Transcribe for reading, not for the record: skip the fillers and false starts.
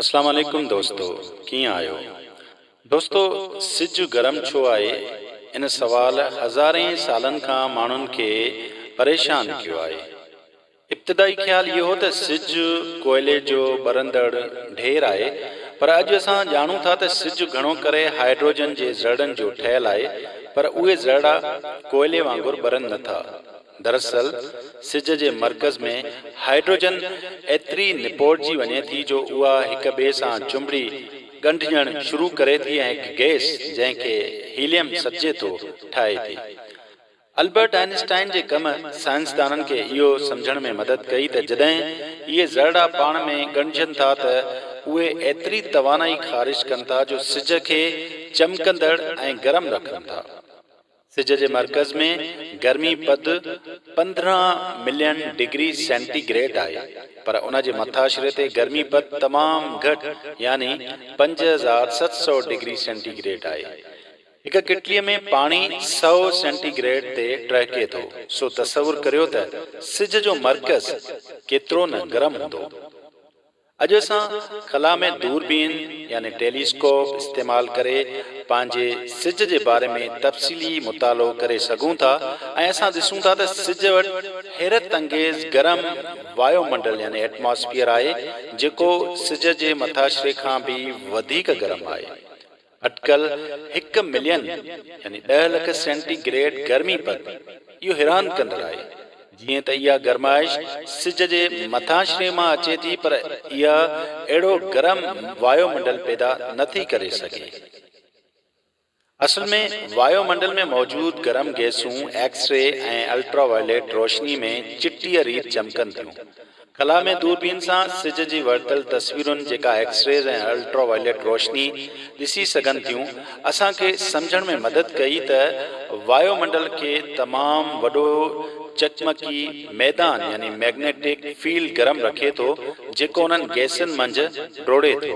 अस्सलाम वालेकुम दोस्तों, कीअं आहियो? दोस्तों, सिज गरम छो आहे? इन सवाल हज़ारें सालनि खां माण्हुनि खे परेशान कयो आहे। इब्तिदाई ख़्याल इहो हो त सिज कोयले जो ॿरंदड़ ढेर आहे, पर अॼु असां ॼाणूं था त सिज घणो करे हाइड्रोजन जे ज़रड़नि जो ठहियलु आहे, पर उहे ज़रड़ा कोयले वांगुरु ॿरनि नथा। दरअसल सिज जे मर्कज़ में हाइड्रोजन एतिरी निपोड़जी वञे थी जो उहा हिक ॿिए सां चुंबड़ी ॻंढिजण शुरू करे थी ऐं हिकु गैस जंहिंखे हीलियम सॾिजे थो ठाहे थी। अल्बर्ट आइंस्टाइन जे कम साइंसदाननि खे इहो सम्झण में मदद कई त जॾहिं इहे ज़रड़ा पाण में ॻंढिजनि था त उहे एतिरी तवानाई ख़ारिज कनि था जो सिज खे चमकंदड़ ऐं गरम रखनि था। सिज जे मर्कज़ में गर्मी पद 15 मिलियन डिग्री सेंटीग्रेड आहे, पर उन जे मथाशिरे ते गर्मी पद तमामु घटि यानी 5700 डिग्री सेंटीग्रेड आहे। हिक किटलीअ में पाणी 100 सेंटीग्रेड ते टहिके थो, सो तसवुर करियो त सिज जो मर्कज़ केतिरो न गरम हूंदो। अॼु असां ख़ला में दूरबीन यानी टेलीस्कोप इस्तेमाल करे पंहिंजे सिज जे बारे में तफ़सीली मुतालो करे सघूं था ऐं असां ॾिसूं था त सिज वटि हैरत अंगेज़ गरम वायुमंडल यानी एटमॉस्फेयर आहे, जेको सिज जे मथाशिरे खां बि वधीक गरम आहे। अटकल 1 मिलियन यानी 10 लख सेंटीग्रेड गर्मी पद इहो हैरान कंदड़ आहे। जीअं त इहा गरमाइश सिज जे मथाशिरे मां अचे थी, पर इहा अहिड़ो गरम वायुमंडल पैदा नथी करे सघे। असल में वायुमंडल में मौजूद गरम गैसूं एक्सरे ऐं अल्ट्रावायलेट रोशनी में चिटीअ रीत चमकनि थियूं। ख़ला में दूरबीन सां सिज जी वरितल तस्वीरुनि जेका एक्सरेज़ ऐं अल्ट्रावायलेट रोशनी ॾिसी सघनि थियूं, असांखे सम्झण में मदद कई त वायुमंडल खे तमामु वॾो चकमकी मैदान यानी मैग्नेटिक फील्ड गरम रखे थो, जेको उन्हनि गैसनि मंझि डोड़े थो।